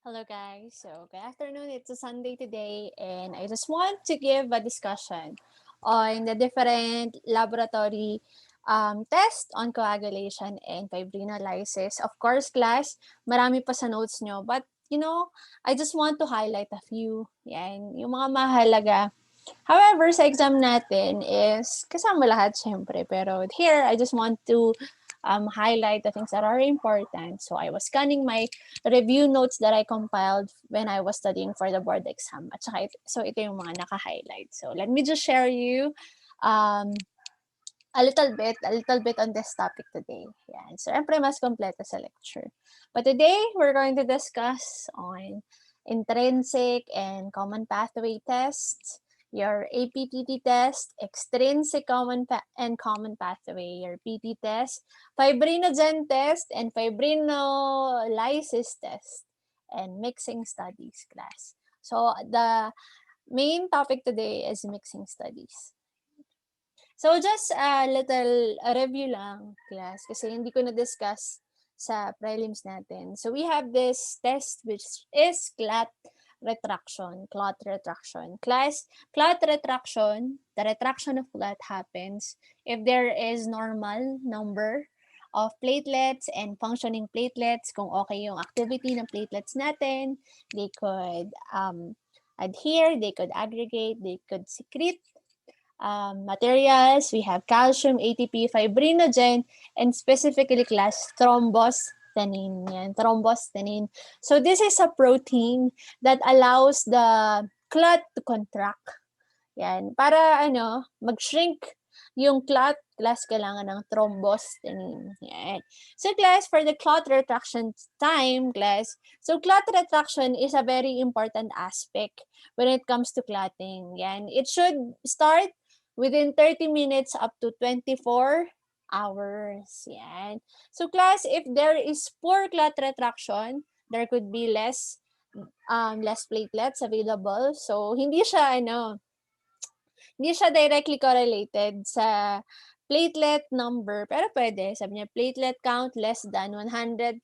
Hello guys, so good afternoon. It's a Sunday today and I just want to give a discussion on the different laboratory test on coagulation and fibrinolysis. Of course, class, marami pa sa notes nyo, but I just want to highlight a few. Yan, yung mga mahalaga. However, sa exam natin is kasama lahat syempre, pero here I just want to highlight the things that are important. So I was scanning my review notes that I compiled when I was studying for the board exam. At saka so ito yung mga naka-highlight. So let me just share you um, a little bit on this topic today. Yan. So, syempre, mas kompleto sa lecture. But today, we're going to discuss on intrinsic and common pathway tests, your APTT test, extrinsic common pathway, your PT test, fibrinogen test, and fibrinolysis test, and mixing studies class. So, the main topic today is mixing studies. So just a little review lang, class, kasi hindi ko na-discuss sa prelims natin. So we have this test which is clot retraction. Class, clot retraction, the retraction of clot happens if there is normal number of platelets and functioning platelets. Kung okay yung activity ng platelets natin, they could adhere, they could aggregate, they could secrete materials. We have calcium, ATP, fibrinogen, and specifically class thrombostatin. Yan, thrombostatin. So this is a protein that allows the clot to contract. Yan, para mag-shrink yung clot, class kailangan ng thrombostatin. Yan. So class, for the clot retraction time, class, so clot retraction is a very important aspect when it comes to clotting. Yan. It should start within 30 minutes up to 24 hours. Yan. So class, if there is poor clot retraction, there could be less platelets available. So hindi siya directly correlated sa platelet number, pero pwede. Sabi niya, platelet count less than 100,000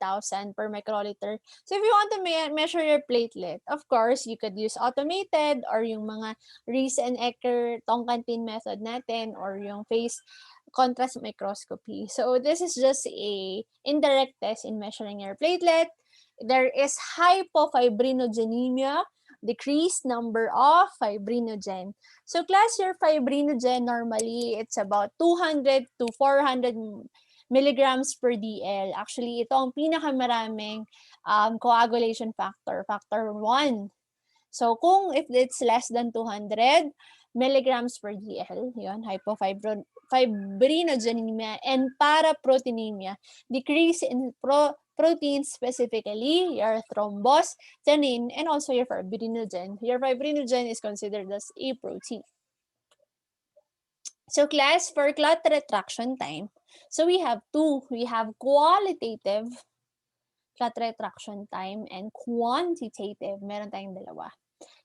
per microliter. So if you want to measure your platelet, of course, you could use automated or yung mga Rees and Ecker Tongkantin method natin or yung phase contrast microscopy. So this is just a indirect test in measuring your platelet. There is hypofibrinogenemia, decreased number of fibrinogen. So class, your fibrinogen normally it's about 200 to 400 milligrams per DL. Actually, ito ang pinakamaraming coagulation factor 1. So kung if it's less than 200 milligrams per DL, yun, hypofibrinogenemia and paraproteinemia, decrease in protein, specifically your thrombostatin and also your fibrinogen. Your fibrinogen is considered as a protein. So class, for clot retraction time, so we have two. We have qualitative clot retraction time and quantitative. Meron tayong dalawa.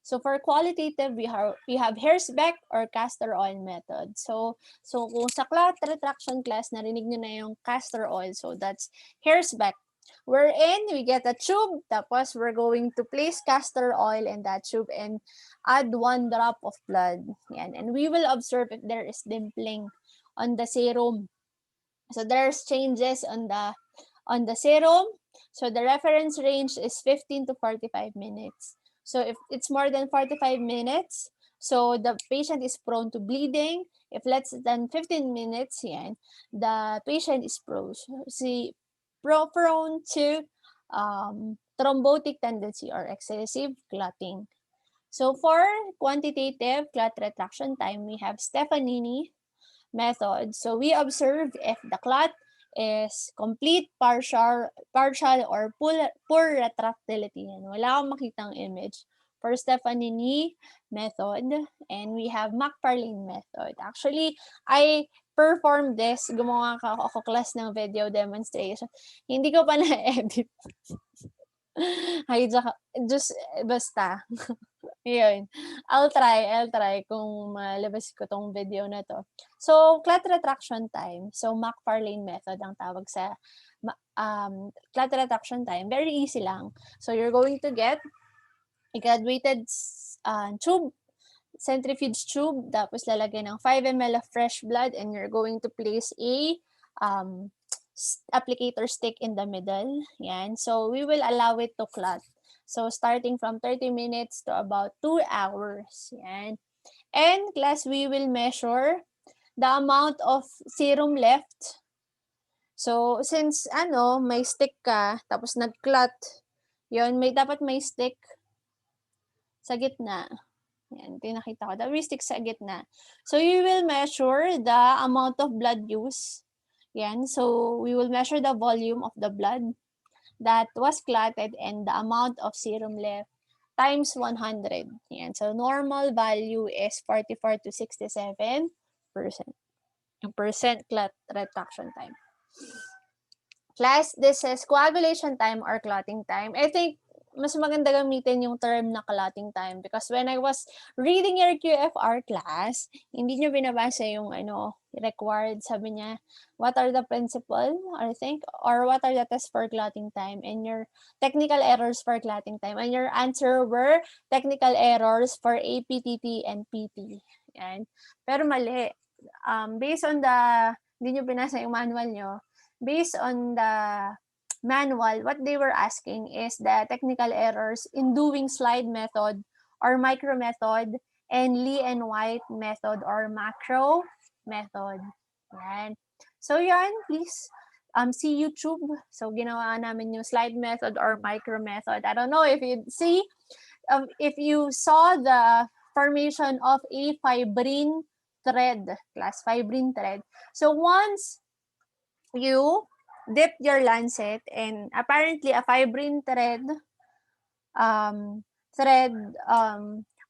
So for qualitative, we have Herzbeck or castor oil method. So kung sa clot retraction class, narinig nyo na yung castor oil. So that's Herzbeck. Wherein we get a tube, tapos we're going to place castor oil in that tube and add 1 drop of blood. Yan. And we will observe if there is dimpling on the serum. So there's changes on the serum. So the reference range is 15 to 45 minutes. So if it's more than 45 minutes, so the patient is prone to bleeding. If less than 15 minutes, yan, the patient is prone to thrombotic tendency or excessive clotting. So for quantitative clot retraction time, we have Stefanini method. So we observe if the clot is complete, partial, or poor retractility. Wala akong makitang image for Stefanini method. And we have McFarlane method. Actually, I performed this. Gumawa ako class ng video demonstration. Hindi ko pa na-edit. Just basta. Yun. I'll try kung malabas ko tong video na to. So, clot retraction time. So, McFarlane method ang tawag sa clot retraction time. Very easy lang. So, you're going to get a graduated tube, centrifuge tube, tapos lalagyan ng 5 ml of fresh blood, and you're going to place a applicator stick in the middle. Yan. So, we will allow it to clot. So, starting from 30 minutes to about 2 hours. Yan. And class, we will measure the amount of serum left. So, since may stick ka, tapos nag-clot, yun, dapat may stick sa gitna. Yan, pinakita ko. May stick sa gitna. So, you will measure the amount of blood use. Yan, so we will measure the volume of the blood that was clotted and the amount of serum left times 100. Yan. So, normal value is 44 to 67%. Yung percent clot retraction time. Class, this is coagulation time or clotting time. I think mas maganda gamitin yung term na clotting time because when I was reading your QFR class, hindi nyo binabasa yung required. Sabi niya, what are the principle, I think, or what are the tests for clotting time and your technical errors for clotting time. And your answer were technical errors for APTT and PT. Yan. Pero mali. Based on hindi nyo binasa yung manual nyo, based on the manual, what they were asking is the technical errors in doing slide method or micro method and Lee and White method or macro method. Yan. So yan, please see YouTube. So ginawa namin yung slide method or micro method. I don't know if you see, if you saw the formation of a fibrin thread, class fibrin thread. So once you dip your lancet and apparently a fibrin thread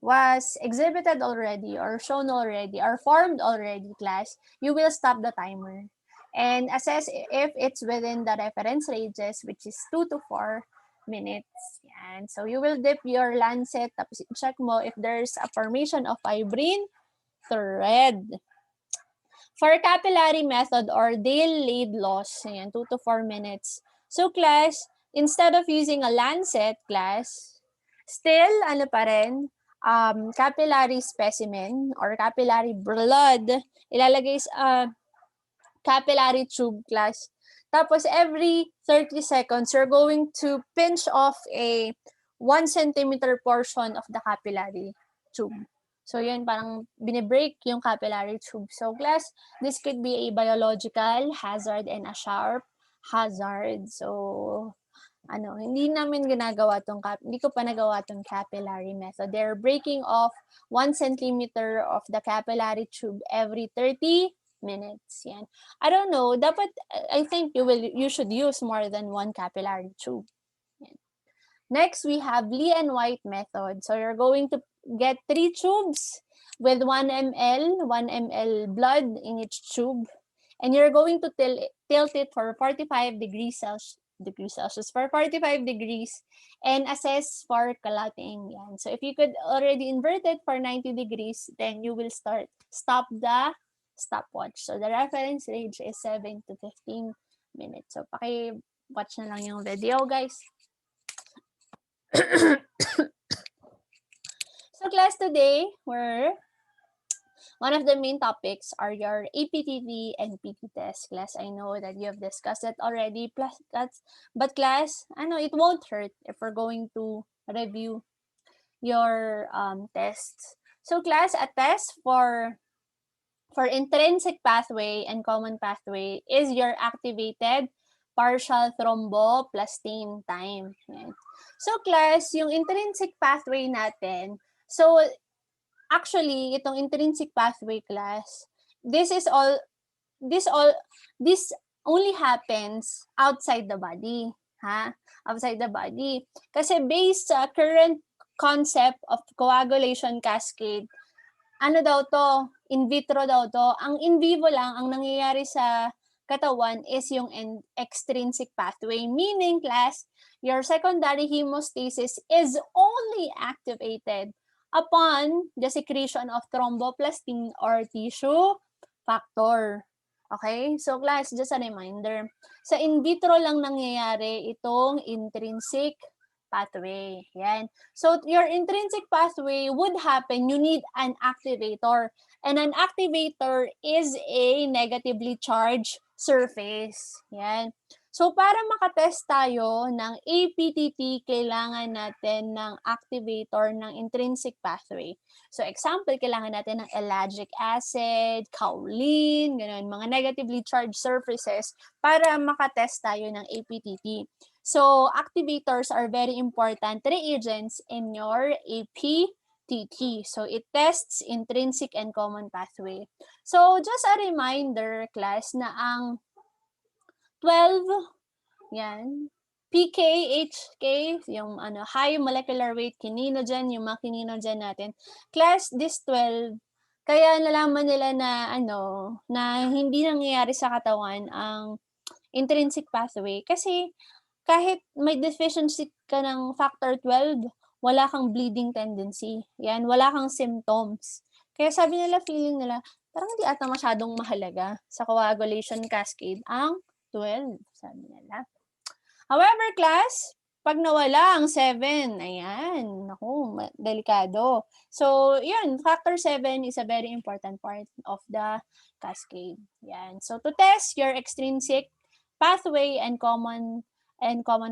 was exhibited already or shown already or formed already, class, you will stop the timer and assess if it's within the reference ranges, which is 2 to 4 minutes. Yan. So you will dip your lancet, tapos check mo if there's a formation of fibrin thread. For capillary method or delayed loss, ayan, 2 to 4 minutes. So class, instead of using a lancet, class, still, pa rin, capillary specimen or capillary blood, ilalagay sa capillary tube, class. Tapos every 30 seconds, you're going to pinch off a 1 centimeter portion of the capillary tube. So yun, parang binibreak yung capillary tube. So class, this could be a biological hazard and a sharp hazard. So hindi namin ginagawa hindi ko pa nagawa tong capillary method. They're breaking off 1 centimeter of the capillary tube every 30 minutes. Yan. I don't know, I think you should use more than 1 capillary tube. Yan. Next, we have Lee and White method. So you're going to get 3 tubes with 1 ml blood in each tube. And you're going to tilt it for 45 degrees Celsius for 45 degrees and assess for clotting. Yan. So if you could already invert it for 90 degrees, then you will stop the stopwatch. So the reference range is 7 to 15 minutes. So paki-watch na lang yung video, guys. So class, today, one of the main topics are your APTT and PT test. Class, I know that you have discussed it already. But class, it won't hurt if we're going to review your tests. So class, a test for intrinsic pathway and common pathway is your activated partial thromboplastin time. Right? So class, yung intrinsic pathway natin, so actually, itong intrinsic pathway, class, this only happens outside the body. Outside the body. Kasi based sa current concept of coagulation cascade, daw to? In vitro daw to. Ang in vivo lang, ang nangyayari sa katawan is yung extrinsic pathway. Meaning, class, your secondary hemostasis is only activated upon the secretion of thromboplastin or tissue factor. Okay? So class, just a reminder. Sa in vitro lang nangyayari itong intrinsic pathway. Yan. So your intrinsic pathway would happen, you need an activator. And an activator is a negatively charged surface. Yan. So para makatest tayo ng APTT, kailangan natin ng activator ng intrinsic pathway. So example, kailangan natin ng ellagic acid, kaolin, ganun, mga negatively charged surfaces para makatest tayo ng APTT. So activators are very important reagents in your APTT. So it tests intrinsic and common pathway. So just a reminder, class, na ang 12, yan, PK, HK, yung high molecular weight kininogen, yung mga kininogen natin. Class, this 12, kaya nalaman nila na na hindi nangyayari sa katawan ang intrinsic pathway kasi kahit may deficiency ka ng factor 12, wala kang bleeding tendency. Yan, wala kang symptoms. Kaya sabi nila, feeling nila, parang hindi ata masyadong mahalaga sa coagulation cascade ang 12, sabi nila. However, class, pag nawala ang 7, ayan, naku, delikado. So, yun, factor 7 is a very important part of the cascade. Yan. So, to test your extrinsic pathway and common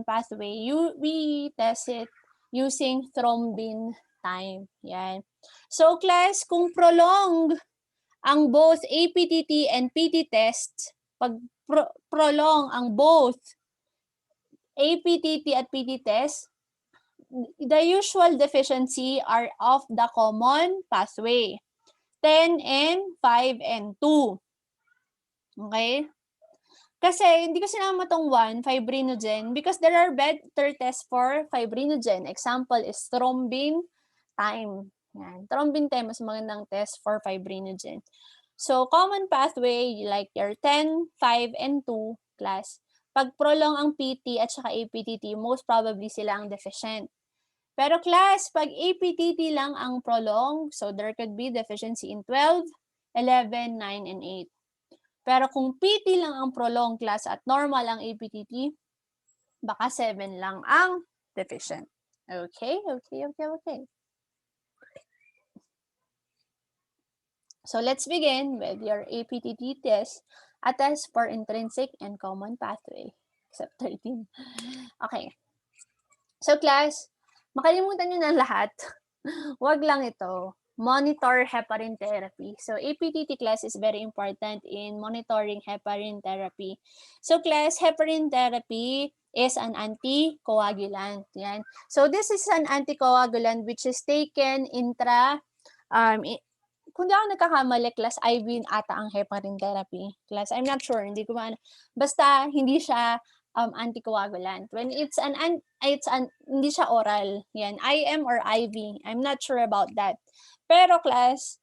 pathway, we test it using thrombin time. Yan. So, class, kung prolong ang both APTT and PT test, pag prolong ang both APTT at PT test, the usual deficiency are of the common pathway, 10 and 5 and 2. Okay? Kasi hindi ko sinama tong 1, fibrinogen, because there are better tests for fibrinogen. Example is thrombin time. Yan. Thrombin time is magandang test for fibrinogen. So, common pathway, like your 10, 5, and 2 class, pag prolong ang PT at saka APTT, most probably sila ang deficient. Pero class, pag APTT lang ang prolong, so there could be deficiency in 12, 11, 9, and 8. Pero kung PT lang ang prolong class at normal ang APTT, baka 7 lang ang deficient. Okay. So let's begin with your APTT test, a test for intrinsic and common pathway, except 13. Okay. So class, makalimutan nyo na lahat. Wag lang ito. Monitor heparin therapy. So APTT class is very important in monitoring heparin therapy. So class, heparin therapy is an anticoagulant. Yan. So this is an anticoagulant which is taken kung di ako nagkakamali, class IV ata ang heparin therapy. Class, I'm not sure, hindi ko basta hindi siya anticoagulant. When it's hindi siya oral. Yan, IM or IV. I'm not sure about that. Pero class,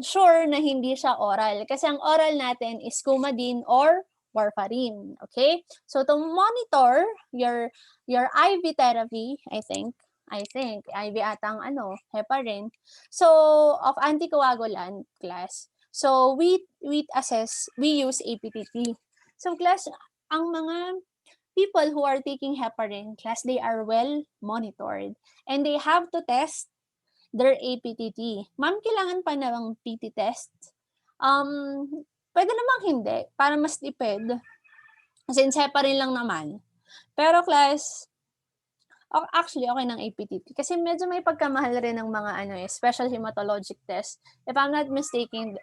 sure na hindi siya oral. Kasi ang oral natin is Coumadin or warfarin. Okay? So to monitor your IV therapy, I think IV atang heparin. So of anticoagulant class. So we use APTT. So class, ang mga people who are taking heparin class, they are well monitored and they have to test their APTT. Ma'am, kailangan pa na bang PT test? Pwede namang hindi, para mas tipid. Since heparin lang naman. Pero class, actually, okay ng APTT. Kasi medyo may pagkamahal rin ng mga special hematologic test. If I'm not mistaken,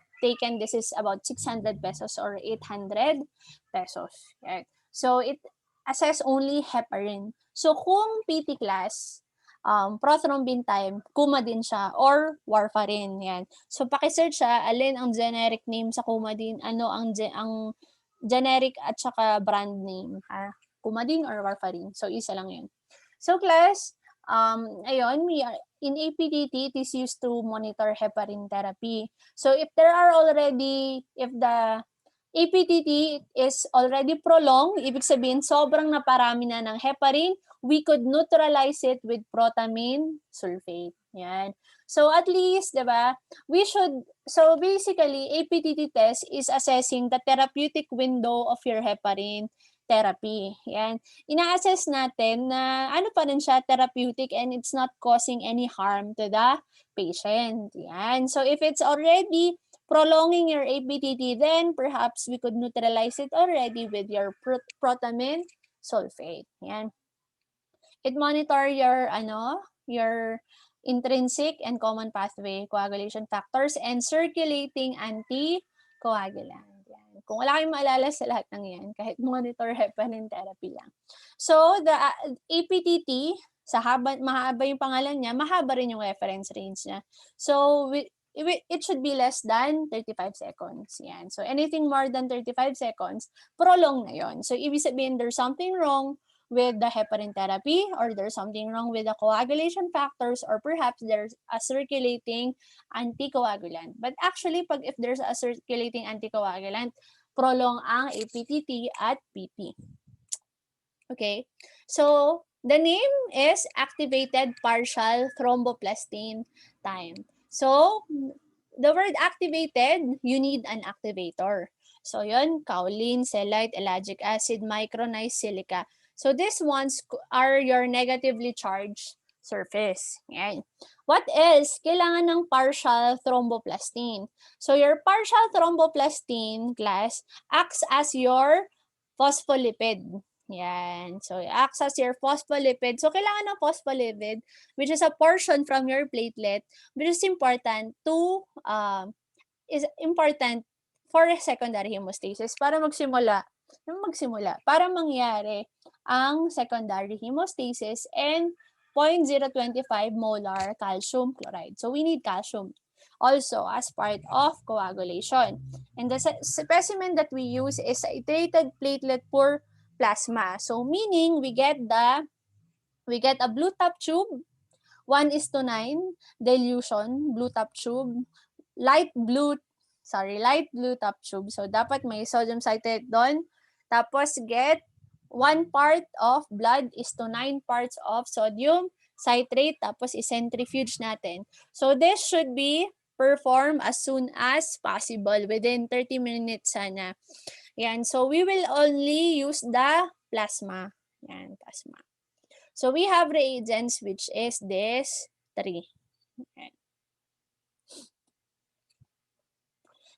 this is about 600 pesos or 800 pesos. Right? So, it assess only heparin. So, kung PT class, prothrombin time, Coumadin siya, or warfarin. Yan. So, pakisearch siya, alin ang generic name sa Coumadin, ano ang generic at saka brand name. Coumadin or warfarin. So, isa lang yun. So class, ayun, in APTT, it is used to monitor heparin therapy. So if the APTT is already prolonged, ibig sabihin sobrang naparami na ng heparin, we could neutralize it with protamine sulfate. Yan. So at least, 'di ba? So basically, APTT test is assessing the therapeutic window of your heparin therapy. Yan. Ina-assess natin na ano pa rin siya therapeutic and it's not causing any harm to the patient. Yan. So if it's already prolonging your APTT, then perhaps we could neutralize it already with your protamine sulfate. Yan. It monitor your intrinsic and common pathway coagulation factors and circulating anticoagulant. Yan. Kung wala kayong maalala sa lahat ng yan, kahit monitor heparin therapy lang. So, the APTT, mahaba yung pangalan niya, mahaba rin yung reference range niya. So, it should be less than 35 seconds. Yan. So, anything more than 35 seconds, prolong na yon. So, ibig sabihin, there's something wrong with the heparin therapy, or there's something wrong with the coagulation factors, or perhaps there's a circulating anticoagulant. But actually, if there's a circulating anticoagulant, prolong ang APTT at PP. Okay, so the name is activated partial thromboplastin time. So, the word activated, you need an activator. So, yun, kaolin, selite, ellagic acid, micronized silica. So, these ones are your negatively charged surface. Yan. What else? Kailangan ng partial thromboplastin. So, your partial thromboplastin class acts as your phospholipid. Yan. So, acts as your phospholipid. So, kailangan ng phospholipid, which is a portion from your platelet, which is important for secondary hemostasis para mangyari ang secondary hemostasis and 0.025 molar calcium chloride. So we need calcium also as part of coagulation. And the specimen that we use is titrated platelet poor plasma. So meaning we get a blue top tube, 1:9 dilution, blue top tube, light blue top tube. So dapat may sodium citrate doon. Tapos get 1 part of blood is to 9 parts of sodium citrate. Tapos i-centrifuge natin. So this should be performed as soon as possible, within 30 minutes sana. Yan. So we will only use the plasma. Yan, plasma. So we have reagents, which is this 3. Okay.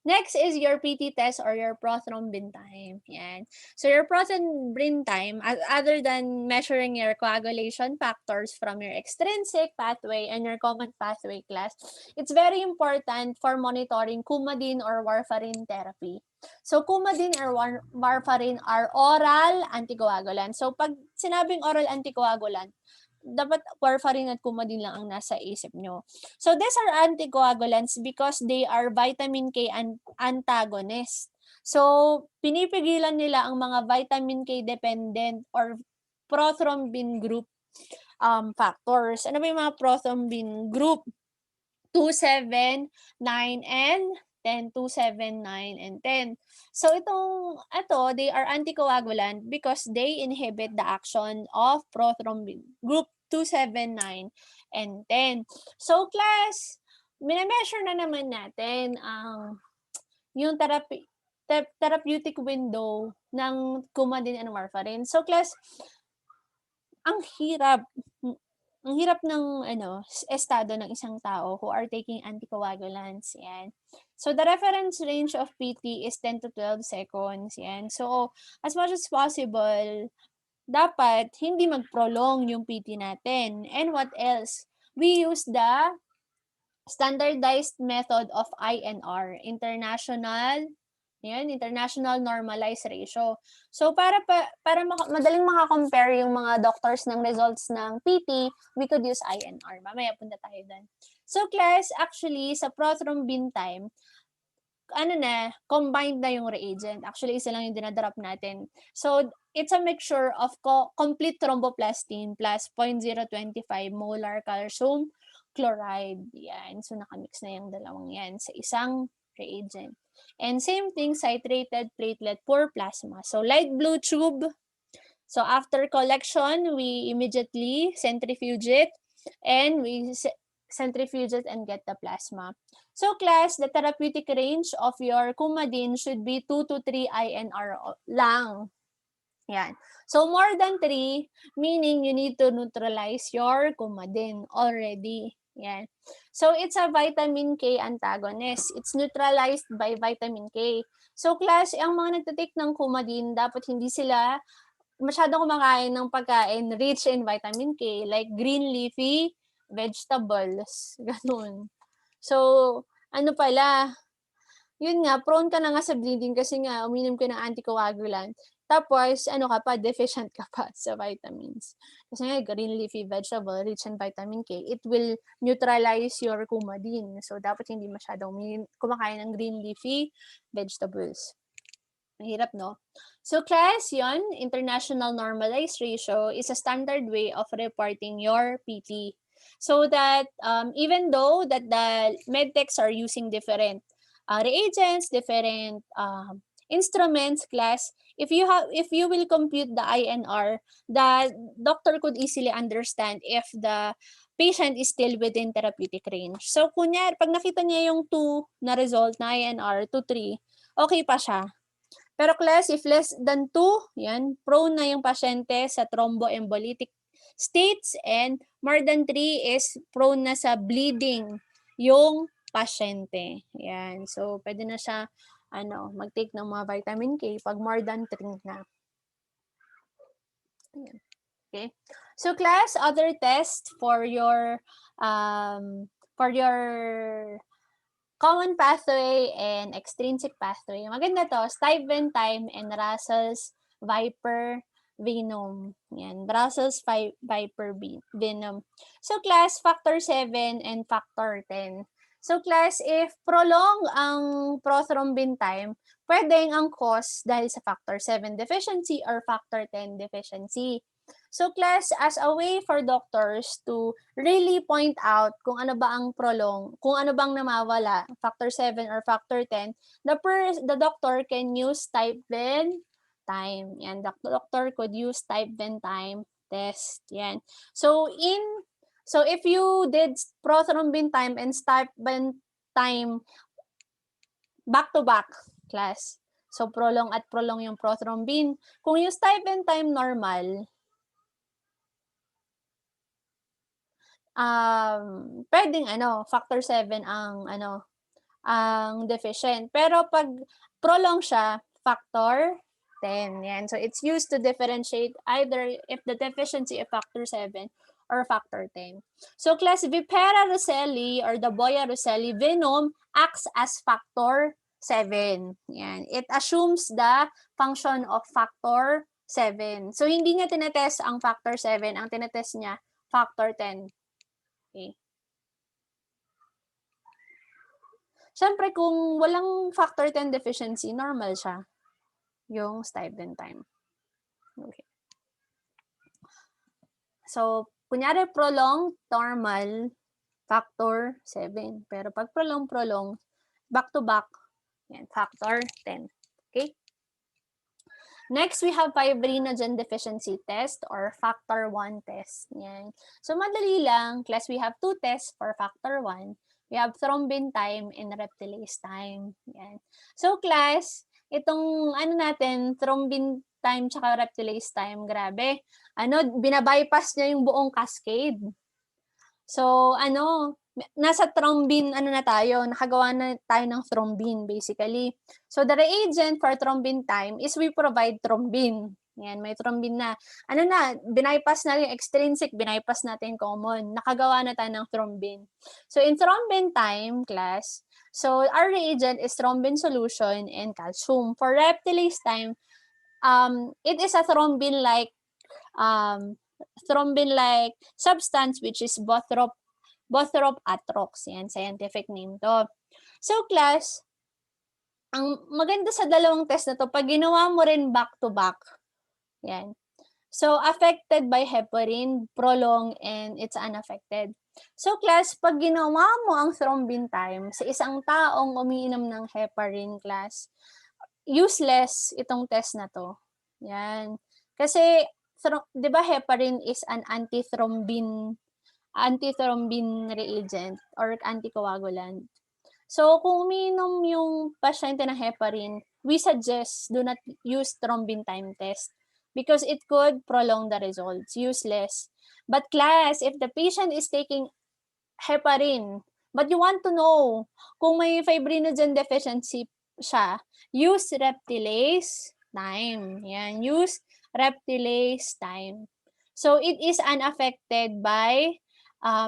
Next is your PT test or your prothrombin time. Yan. So your prothrombin time, other than measuring your coagulation factors from your extrinsic pathway and your common pathway class, it's very important for monitoring Coumadin or warfarin therapy. So Coumadin or warfarin are oral anticoagulant. So pag sinabing oral anticoagulant, dapat warfarin at Coumadin lang ang nasa isip nyo. So these are anticoagulants because they are vitamin K antagonist. So pinipigilan nila ang mga vitamin K dependent or prothrombin group factors. Ano ba yung mga prothrombin group? 2, 7, 9, and 10, 2, 7, 9, and 10. So they are anticoagulant because they inhibit the action of prothrombin group 2, 7, 9, and 10. So class, minemeasure na naman natin ang yung therapeutic window ng Coumadin and warfarin. So class, ang hirap ng estado ng isang tao who are taking anticoagulants. Yan. So the reference range of PT is 10 to 12 seconds. Yan. So as much as possible, dapat hindi mag-prolong yung PT natin. And what else? We use the standardized method of INR, International Normalized Ratio. So para madaling makakompare yung mga doctors ng results ng PT, we could use INR. Mamaya punta tayo doon. So class, actually sa prothrombin time, combined na yung reagent. Actually, isa lang yung dinadrop natin. So, it's a mixture of complete thromboplastin plus 0.025 molar calcium chloride. Yan. So, nakamix na yung dalawang yan sa isang reagent. And same thing, citrated platelet poor plasma. So, light blue tube. So, after collection, we immediately centrifuge it and we centrifuge it and get the plasma. So class, the therapeutic range of your Coumadin should be 2 to 3 INR lang. Yan. So more than 3, meaning you need to neutralize your Coumadin already. Yan. So it's a vitamin K antagonist. It's neutralized by vitamin K. So class, ang mga nagtitake ng Coumadin, dapat hindi sila masyadong kumakain ng pagkain rich in vitamin K, like green leafy vegetables. Ganun. So, ano pala, yun nga, prone ka na nga sa bleeding kasi nga uminom ka ng anticoagulant. Tapos, ano ka pa, deficient ka pa sa vitamins. Kasi nga, green leafy vegetable, rich in vitamin K, it will neutralize your Coumadin. So, dapat hindi masyadong kumakain ng green leafy vegetables. Mahirap, no? So, class, yun, international normalized ratio is a standard way of reporting your PT. So that even though that the medtechs are using different reagents, different instruments, class, if you will compute the INR, the doctor could easily understand if the patient is still within therapeutic range. So kunyari, pag nakita niya yung 2 na result na INR, 2-3, okay pa siya. Pero class, if less than 2, yan, prone na yung pasyente sa thromboembolic states, and more than 3 is prone na sa bleeding yung pasyente. Yan. So, pwede na siya mag-take ng mga vitamin K pag more than 3 na. Ayan. Okay. So, class, other test for your common pathway and extrinsic pathway. Maganda to, Stuyven time and Russell's Viper venom. Yan, Russell's Viper venom. So class, factor 7 and factor 10. So class, if prolong ang prothrombin time, pwedeng ang cause dahil sa factor 7 deficiency or factor 10 deficiency. So class, as a way for doctors to really point out kung ano ba ang prolong, kung ano bang namawala, factor 7 or factor 10, the doctor can use Stuyven time. Yan, the doctor could use Stuyven time test. Yan. So if you did prothrombin time and Stuyven time back to back, class. So prolong at prolong yung prothrombin. Kung yung Stuyven time normal, pwedeng factor 7 ang deficient. Pero pag prolong siya, factor 10. Yan. So it's used to differentiate either if the deficiency of factor 7 or factor 10. So class Vipera roselli or the Boya roselli venom acts as factor 7. Yan. It assumes the function of factor 7. So hindi niya tinetest ang factor 7, ang tinetest niya factor 10. Okay. Siyempre, kung walang factor 10 deficiency, normal siya yung Stuyven time. Okay. So, kunyari prolong, normal, factor 7. Pero pag prolong, back to back, yan, factor 10. Okay? Next, we have fibrinogen deficiency test or factor 1 test. Yan. So, madali lang. Class, we have 2 tests for factor 1. We have thrombin time and reptilase time. Yan. So, class, itong natin, thrombin time tsaka reptilase time, grabe. Binabypass niya yung buong cascade. So, nasa thrombin, na tayo, nakagawa na tayo ng thrombin, basically. So, the reagent for thrombin time is we provide thrombin. Yan, may thrombin na. Binypass na yung extrinsic, binypass natin common. Nakagawa na tayo ng thrombin. So, in thrombin time, class, so our reagent is thrombin solution and calcium. For reptilase time, it is a thrombin-like substance which is Bothrop atrox. Yan, scientific name to. So, class, ang maganda sa dalawang test na to, pag ginawa mo rin back-to-back, yan. So, affected by heparin, prolong, and it's unaffected. So, class, pag ginawa mo ang thrombin time sa isang taong umiinom ng heparin, class, useless itong test na to. Yan. Kasi, di ba heparin is an antithrombin antithrombin reagent or anticoagulant. So, kung umiinom yung pasyente ng heparin, we suggest do not use thrombin time test because it could prolong the results, useless. But class, if the patient is taking heparin, but you want to know kung may fibrinogen deficiency siya, use Reptilase time. Yan, use Reptilase time. So, it is unaffected by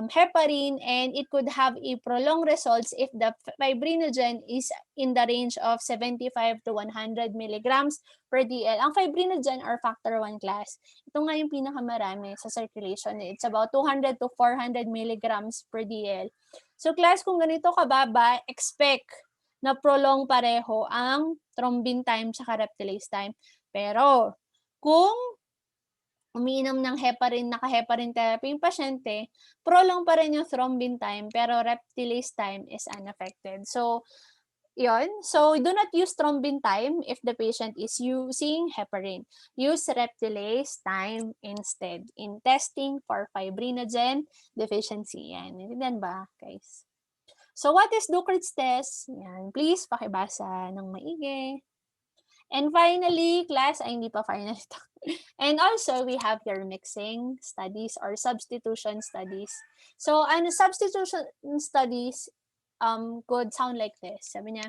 heparin, and it could have a prolonged results if the fibrinogen is in the range of 75 to 100 milligrams per DL. Ang fibrinogen or factor 1 class, ito nga yung pinakamarami sa circulation. It's about 200 to 400 milligrams per DL. So class, kung ganito kababa, expect na prolong pareho ang thrombin time sa Reptilase time. Pero kung umiinom ng heparin, naka-heparin therapy yung pasyente, prolong pa rin yung thrombin time, pero Reptilase time is unaffected. So, yun. So, do not use thrombin time if the patient is using heparin. Use Reptilase time instead in testing for fibrinogen deficiency. Yan. Naintindihan ba, guys? So, what is Ducker's test? Yan. Please, pakibasa ng maigi. And finally, class, ay hindi pa final ito. And also, we have your mixing studies or substitution studies. So, substitution studies could sound like this. Sabi niya,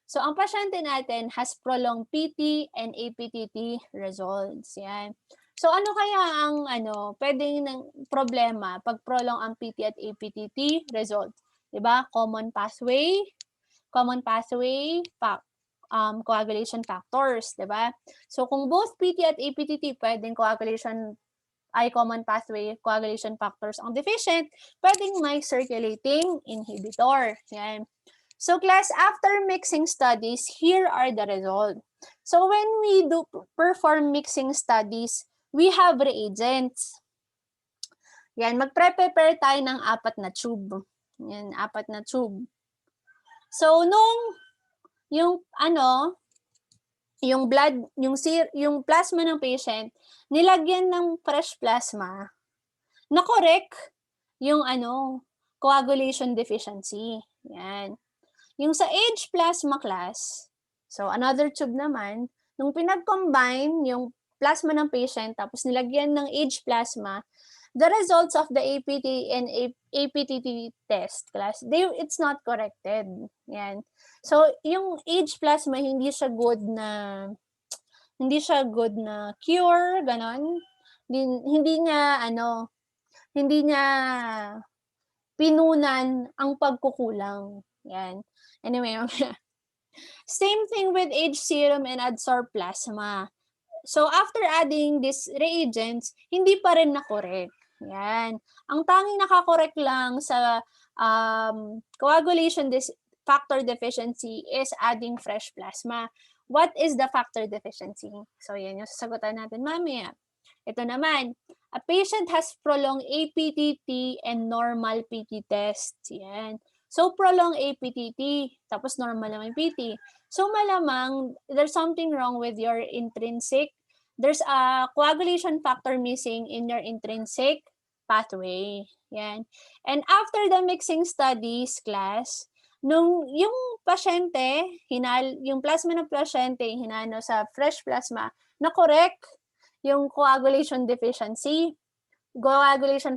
so ang pasyente natin has prolonged PT and APTT results. Yan. So, ano kaya ang pwedeng ng problema pag prolong ang PT at APTT results? Diba? Common pathway, coagulation factors, diba? So, kung both PT at APTT pwedeng common pathway coagulation factors ang deficient, pwedeng may circulating inhibitor. Yan. So, class, after mixing studies, here are the results. So, when we do perform mixing studies, we have reagents. Yan, magpre-prepare tayo ng 4 na tube. Yan, 4 na tube. So, yung blood, yung plasma ng patient, nilagyan ng fresh plasma, na-correct yung coagulation deficiency. Yan. Yung sa age plasma class, so another tube naman, nung pinag-combine yung plasma ng patient tapos nilagyan ng age plasma, the results of the APT and APTT test class, it's not corrected. Yan. So, yung age plasma, hindi siya good na cure, ganon. Hindi niya pinunan ang pagkukulang. Yan. Anyway, same thing with age serum and adsorbed plasma. So, after adding these reagents, hindi pa rin na-correct. Yan. Ang tanging nakakorek lang sa coagulation factor deficiency is adding fresh plasma. What is the factor deficiency? So, yan yung sasagutan natin mamaya. Ito naman, a patient has prolonged APTT and normal PT tests. Yan. So, prolonged APTT, tapos normal naman PT. So, malamang there's something wrong with your intrinsic. There's a coagulation factor missing in your intrinsic pathway. Yan. And after the mixing studies class, nung yung pasyente, yung plasma ng pasyente, hinano sa fresh plasma, na-correct yung coagulation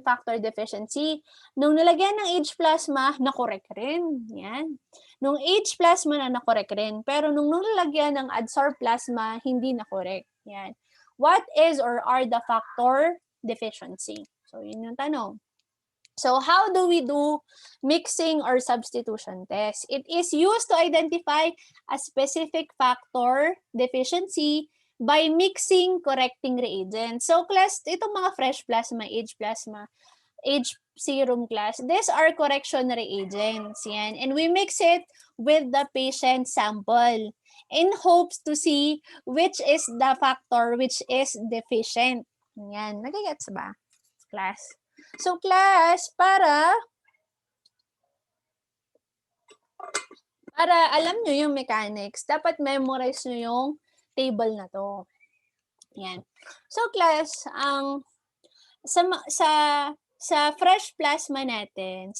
factor deficiency. Nung nilagyan ng age plasma, na-correct rin. Yan. Nung age plasma na-correct rin. Pero nung nilagyan ng adsorbed plasma, hindi na-correct. Yan. What is or are the factor deficiency? So, yun yung tanong. So, how do we do mixing or substitution test? It is used to identify a specific factor deficiency by mixing correcting reagents. So, class, itong mga fresh plasma, age serum class, these are correction reagents. Yan. And we mix it with the patient sample in hopes to see which is the factor which is deficient. Yan. Nagigets ba? Class. So, class, para alam nyo yung mechanics, dapat memorize nyo yung table na to. Yan. So, class, sa sa fresh plasma natin,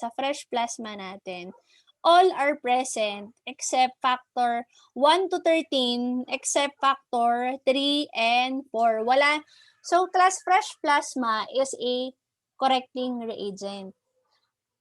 all are present except factor 1 to 13, except factor 3 and 4. Wala. So, class fresh plasma is a correcting reagent.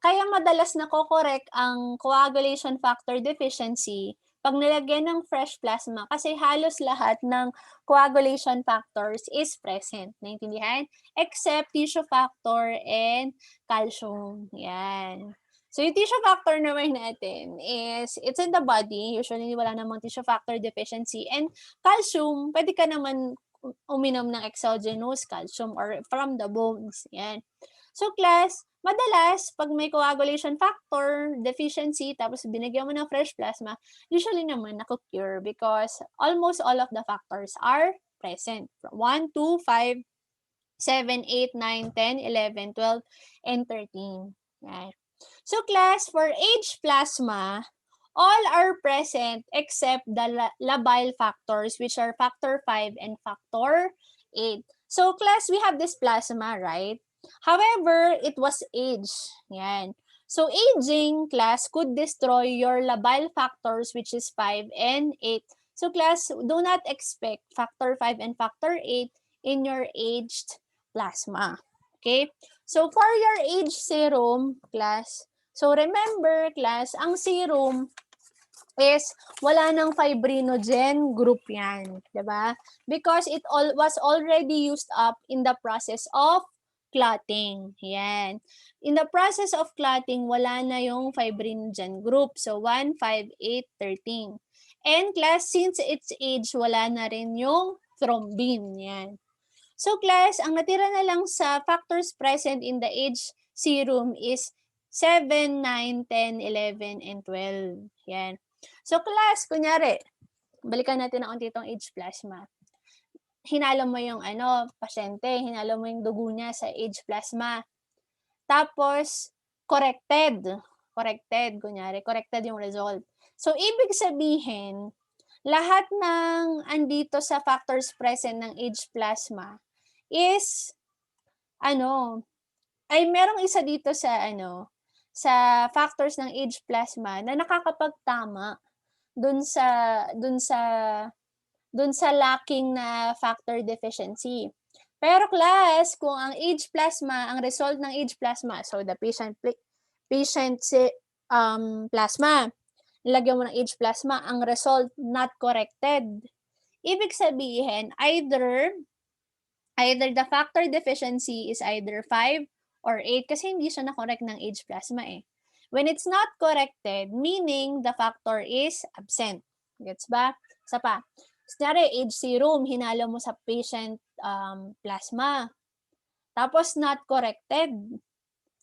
Kaya madalas nako-correct ang coagulation factor deficiency pag nilagyan ng fresh plasma kasi halos lahat ng coagulation factors is present. Naintindihan? Except tissue factor and calcium. Yan. So, yung tissue factor naman natin is, it's in the body. Usually, wala namang tissue factor deficiency. And calcium, pwede ka naman uminom ng exogenous calcium or from the bones. Yan. So, class, madalas, pag may coagulation factor deficiency, tapos binigyan mo ng fresh plasma, usually naman naku-cure because almost all of the factors are present. 1, 2, 5, 7, 8, 9, 10, 11, 12, and 13. Yan. So, class, for age plasma, all are present except the labile factors, which are factor 5 and factor 8. So, class, we have this plasma, right? However, it was age. Yan. So, aging, class, could destroy your labile factors, which is 5 and 8. So, class, do not expect factor 5 and factor 8 in your aged plasma. Okay? So, for your age serum, class, so remember, class, ang serum is wala ng fibrinogen group yan. Diba? Because it was already used up in the process of clotting. Yan. In the process of clotting, wala na yung fibrinogen group. So, 1, 5, 8, 13. And class, since its age, wala na rin yung thrombin. Yan. So, class, ang natira na lang sa factors present in the age serum is 7, 9, 10, 11, and 12. Yan. So, class, kunyari, balikan natin ang unti itong age plasma. Hinalo mo yung pasyente, hinalo mo yung dugo niya sa age plasma. Tapos, corrected, kunyari, corrected yung result. So, ibig sabihin, lahat ng andito sa factors present ng age plasma is, merong isa dito sa, sa factors ng age plasma na nakakapagtama dun sa lacking na factor deficiency. Pero class, kung ang age plasma, ang result ng age plasma, so the patient plasma, nilagyan mo ng age plasma, ang result not corrected. Ibig sabihin, either the factor deficiency is either 5 or 8 kasi hindi siya na-correct ng age plasma eh. When it's not corrected, meaning the factor is absent. Gets ba? Isa pa. Kunyari, age serum, hinalo mo sa patient plasma. Tapos not corrected.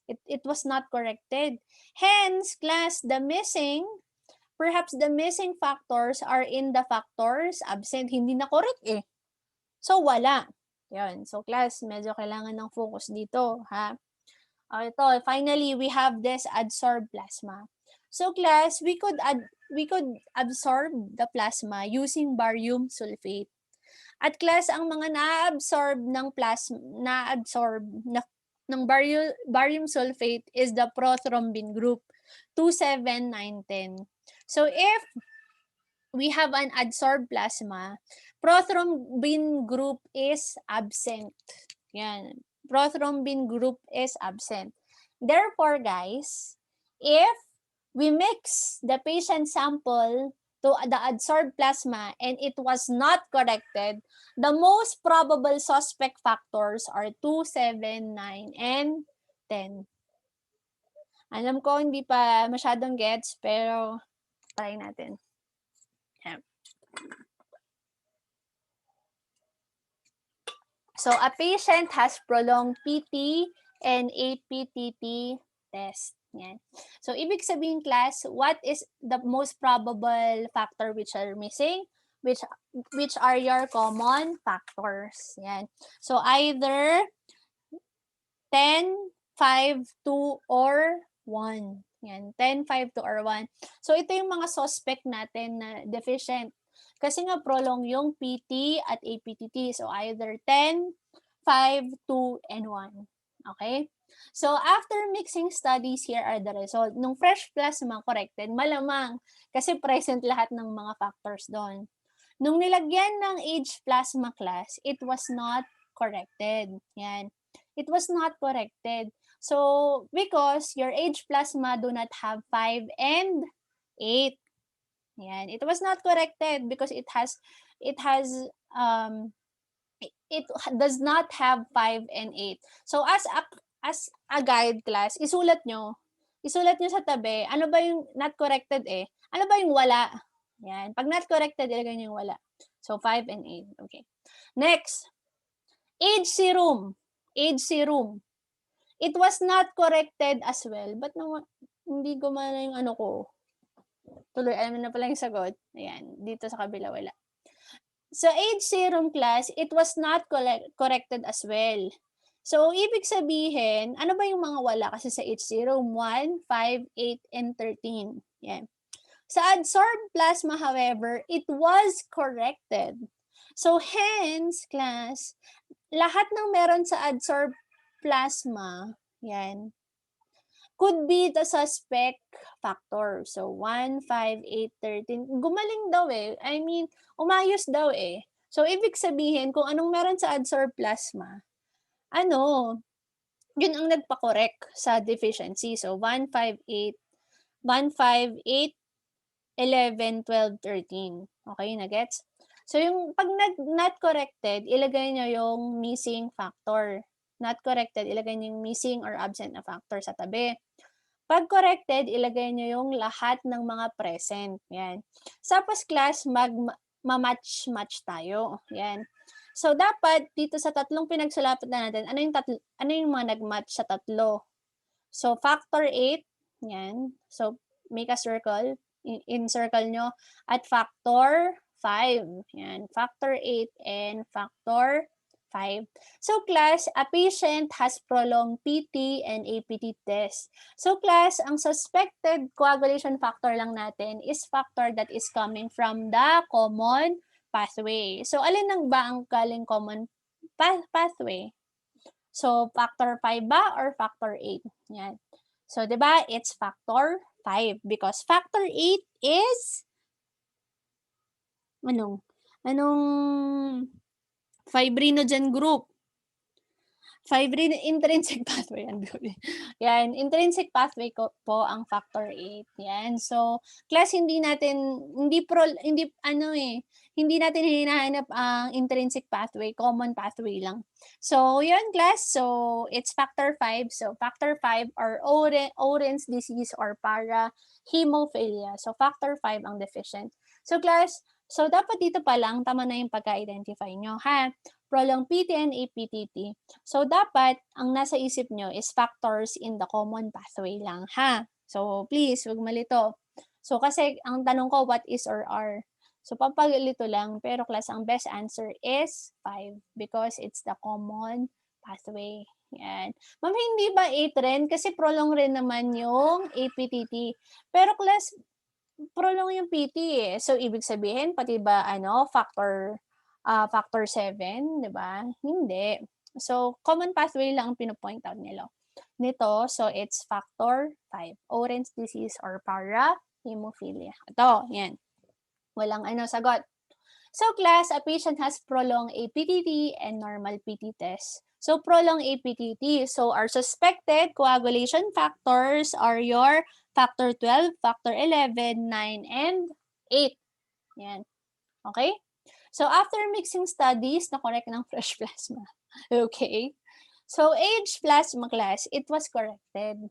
It was not corrected. Hence, class, perhaps the missing factors are in the factors absent. Hindi na correct eh. So, wala. Yan. So, class, medyo kailangan ng focus dito, ha? Ito, finally, we have this adsorbed plasma. So, class, we could absorb the plasma using barium sulfate. At class, ang mga na-absorb ng barium sulfate is the prothrombin group, 2, 7, 9, 10. So, if we have an adsorbed plasma, prothrombin group is absent. Yan. Prothrombin group is absent. Therefore, guys, if we mix the patient sample to the adsorbed plasma and it was not corrected, the most probable suspect factors are 2, 7, 9, and 10. Alam ko hindi pa masyadong gets, pero try natin. Yeah. So, a patient has prolonged PT and APTT test. Yan. So, ibig sabihin, class, what is the most probable factor which are missing? Which are your common factors? Yan. So, either 10, 5, 2, or 1. Yan. 10, 5, 2, or 1. So, ito yung mga suspect natin na deficient. Kasi nga prolong yung PT at APTT. So, either 10, 5, 2, and 1. Okay? So, after mixing studies, here are the result. Nung fresh plasma corrected, malamang kasi present lahat ng mga factors doon. Nung nilagyan ng age plasma class, it was not corrected. Yan. It was not corrected. So, because your age plasma do not have 5 and 8. Yan. It was not corrected because it does not have 5 and 8. So as a guide class, isulat nyo sa tabi, ano ba yung not corrected eh? Ano ba yung wala? Yan. Pag not corrected, ilagay nyo yung wala. So 5 and 8. Okay. Next, age serum. Age serum. It was not corrected as well. But hindi gumana yung ano ko? Tuloy, alam na pala yung sagot. Ayan, dito sa kabila wala. Sa age serum class, it was not corrected as well. So, ibig sabihin, ano ba yung mga wala? Kasi sa age serum, 1, 5, 8, and 13. Yan. Sa adsorbed plasma, however, it was corrected. So, hence, class, lahat ng meron sa adsorbed plasma, yan, could be the suspect factor. So, 1, 5, 8, 13. Gumaling daw eh. I mean, umayos daw eh. So, ibig sabihin, kung anong meron sa adsorbed plasma, yun ang nagpa-correct sa deficiency. So, 1, 5, 8, 1, 5, 8, 11, 12, 13. Okay, na-gets? So, yung pag not corrected, ilagay nyo yung missing factor. Not corrected, ilagay nyo yung missing or absent na factor sa tabi. Pag corrected, ilagay nyo yung lahat ng mga present. Yan. Tapos class, match tayo. Yan. So, dapat dito sa tatlong pinagsulapat na natin, ano yung mga nag-match sa tatlo? So, factor 8. Yan. So, make a circle. In-circle nyo. At factor 5. Yan. Factor 8 and factor 5. So, class, a patient has prolonged PT and APT test. So, class, ang suspected coagulation factor lang natin is factor that is coming from the common pathway. So, alin nang ba ang galing common pathway? So, factor 5 ba or factor 8? Yan. So, di ba, it's factor 5 because factor 8 is anong fibrinogen group. Intrinsic pathway. Yan, intrinsic pathway po ang factor 8. Yan. So, class, hindi natin hinahanap ang intrinsic pathway, common pathway lang. So, yun, class. So, it's factor 5. So, factor 5 or Oren's disease or para hemophilia. So, factor 5 ang deficient. So, class, so dapat dito pa lang, tama na yung pagka-identify nyo, ha? Prolonged PT and APTT. So, dapat, ang nasa isip nyo is factors in the common pathway lang, ha? So, please, huwag malito. So, kasi, ang tanong ko, what is or are? So, papagalito lang, pero class, ang best answer is 5 because it's the common pathway. Yan. Ma'am, hindi ba 8 rin? Kasi prolong rin naman yung APTT. Pero class, prolong yung PT eh. So, ibig sabihin, pati ba, factor 7, di ba? Hindi. So, common pathway lang ang pinopoint out nito. So, it's factor 5. Orange disease or para hemophilia. Ito, yan. Walang sagot. So, class, a patient has prolonged APTT and normal PT test. So, prolonged APTT. So, our suspected coagulation factors are your factor 12, factor 11, 9, and 8. Yan. Okay? So, after mixing studies, na-correct ng fresh plasma. Okay? So, age plasma class, it was corrected.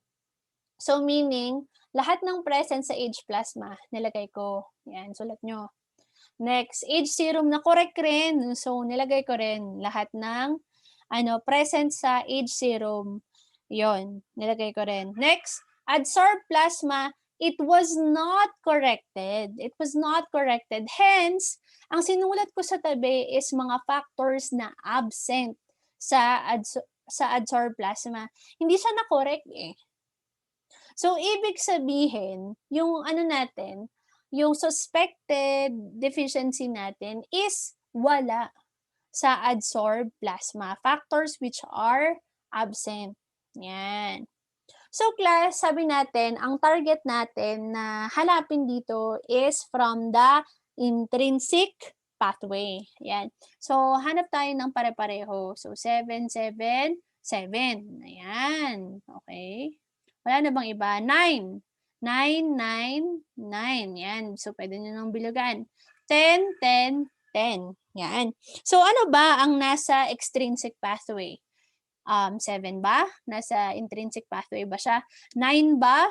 So, meaning, lahat ng present sa age plasma, nilagay ko. Yan, sulat nyo. Next, age serum, na-correct rin. So, nilagay ko rin lahat ng present sa age serum. Yon, nilagay ko rin. Next, adsorbed plasma, it was not corrected. It was not corrected. Hence, ang sinulat ko sa tabi is mga factors na absent sa adsorbed plasma. Hindi siya na-correct eh. So, ibig sabihin, yung yung suspected deficiency natin is wala sa adsorbed plasma. Factors which are absent. Yan. So class, sabi natin, ang target natin na hanapin dito is from the intrinsic pathway. Yan. So, hanap tayo ng pare-pareho. So, 7, 7, 7. Ayan. Okay. Wala na bang iba? 9. 9, 9, 9. Yan. So, pwede nyo nang bilugan. 10, 10, 10. Yan. So, ano ba ang nasa extrinsic pathway? 7 ba? Nasa intrinsic pathway ba siya? 9 ba?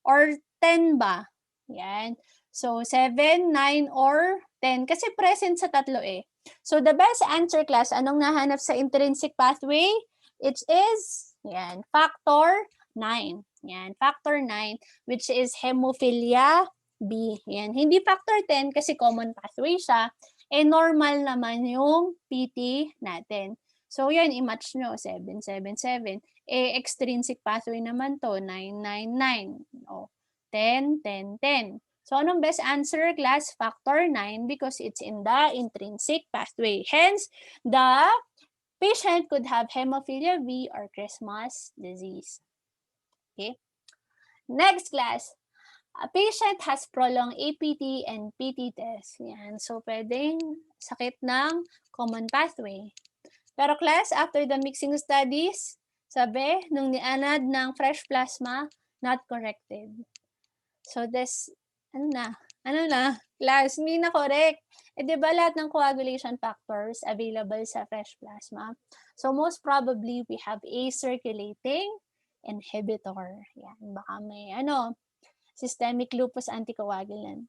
Or 10 ba? Yan. So, 7, 9, or 10. Kasi present sa tatlo eh. So, the best answer class, anong nahanap sa intrinsic pathway? It is, yan, factor 9. Yan, factor 9, which is hemophilia B. Yan. Hindi factor 10 kasi common pathway siya. Eh, normal naman yung PT natin. So, yan, i-match nyo, 7, 7, 7. Eh, extrinsic pathway naman to, 9, 9, 9. O, 10, 10, 10. So, anong best answer, class? Factor 9 because it's in the intrinsic pathway. Hence, the patient could have hemophilia B or Christmas disease. Okay? Next, class. A patient has prolonged APT and PT test. Yan. So, pwedeng sakit ng common pathway. Pero class, after the mixing studies, sabi, nung nianad ng fresh plasma, not corrected. So this, ano na, class, hindi na correct. Eh, di ba lahat ng coagulation factors available sa fresh plasma? So most probably, we have a circulating inhibitor. Yan, baka may, systemic lupus anticoagulant.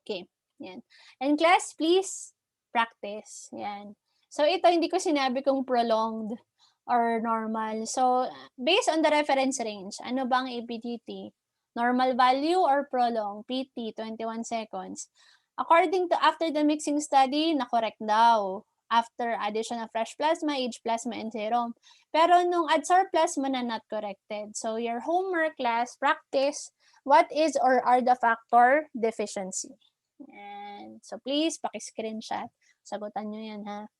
Okay, yan. And class, please, practice. Yan. So, ito hindi ko sinabi kung prolonged or normal. So, based on the reference range, ano bang APTT? Normal value or prolonged? PT, 21 seconds. According to after the mixing study, na-correct daw. After addition of fresh plasma, age plasma, and serum. Pero nung adsorb plasma na not corrected. So, your homework class, practice, what is or are the factor deficiency? And so, please, paki-screenshot. Sagutan nyo yan, ha?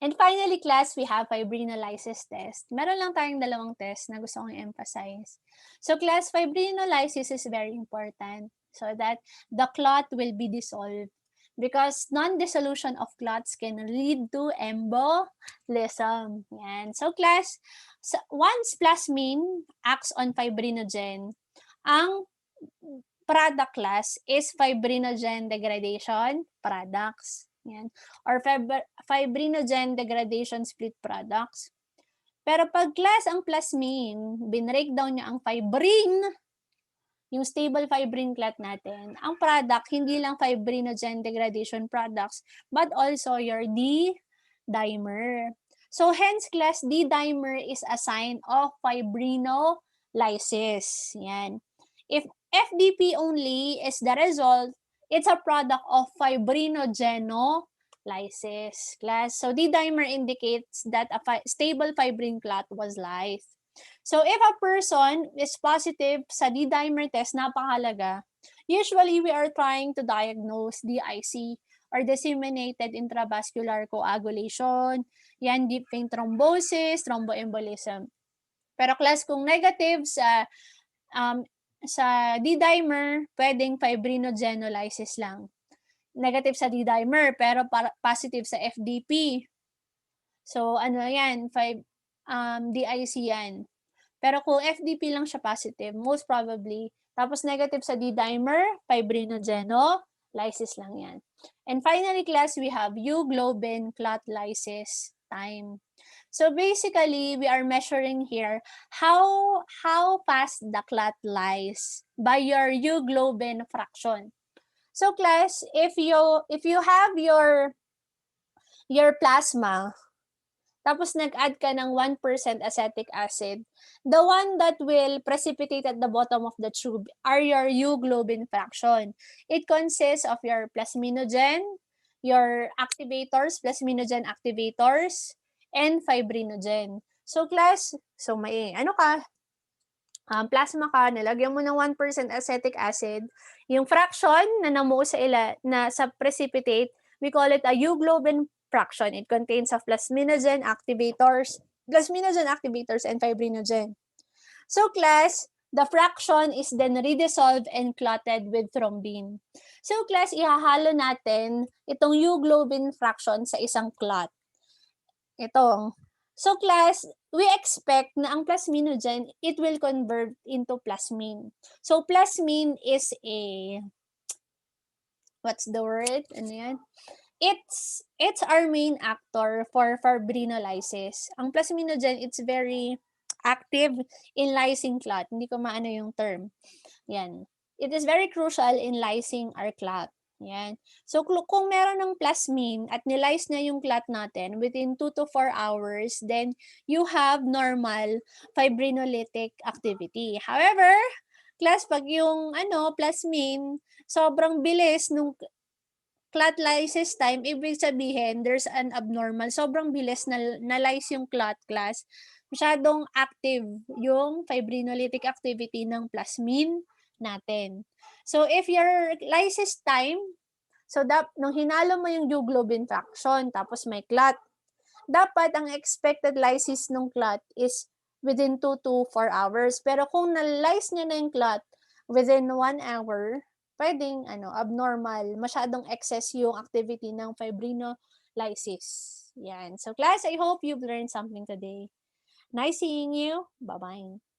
And finally, class, we have fibrinolysis test. Meron lang tayong dalawang test na gusto kong emphasize. So, class, fibrinolysis is very important so that the clot will be dissolved because non-dissolution of clots can lead to embolism. Yan. So, class, once plasmin acts on fibrinogen, ang product class is fibrinogen degradation products. Yan. Or fibrinogen degradation split products. Pero pag class ang plasmin, binreakdown niya ang fibrin, yung stable fibrin clot natin, ang product, hindi lang fibrinogen degradation products, but also your D-dimer. So hence class, D-dimer is a sign of fibrinolysis. Yan. If FDP only is the result, it's a product of fibrinogenolysis class. So D-dimer indicates that a stable fibrin clot was lyse. So if a person is positive sa D-dimer test, napakahalaga. Usually we are trying to diagnose DIC or disseminated intravascular coagulation, yan deep vein thrombosis, thromboembolism. Pero class kung negative sa D-dimer, pwedeng fibrinogenolysis lang. Negative sa D-dimer, pero positive sa FDP. So, ano yan? DIC yan. Pero kung FDP lang siya positive, most probably, tapos negative sa D-dimer, fibrinogenolysis lang yan. And finally, class, we have euglobin clot lysis time. So basically, we are measuring here how fast the clot lies by your euglobin fraction. So class, if you have your plasma, tapos nag-add ka ng 1% acetic acid, the one that will precipitate at the bottom of the tube are your euglobin fraction. It consists of your plasminogen, your activators, plasminogen activators, and fibrinogen. So class, so may plasma ka, nalagyan mo ng 1% acetic acid, yung fraction na namuo sa precipitate, we call it a euglobin fraction. It contains of plasminogen activators plasminogen activators and fibrinogen. So class, the fraction is then redissolved and clotted with thrombin. So class, ihahalo natin itong uglobin fraction sa isang clot. Itong. So class, we expect na ang plasminogen, it will convert into plasmin. So plasmin is a, what's the word? Ano yan? It's our main actor for fibrinolysis. Ang plasminogen, it's very active in lysing clot. Hindi ko maano yung term. Yan. It is very crucial in lysing our clot. Yan. So kung meron ng plasmin at nilyse na yung clot natin within 2 to 4 hours, then you have normal fibrinolytic activity. However, class, pag yung plasmin, sobrang bilis nung clot lysis time, ibig sabihin, there's an abnormal. Sobrang bilis na lyse yung clot class. Masyadong active yung fibrinolytic activity ng plasmin natin. So, if your lysis time, so nung hinalo mo yung uglobin fraction, tapos may clot, dapat ang expected lysis ng clot is within 2 to 4 hours. Pero kung na-lyse niya na yung clot within 1 hour, pwedeng abnormal, masyadong excess yung activity ng fibrinolysis. Yan. So class, I hope you've learned something today. Nice seeing you. Bye-bye.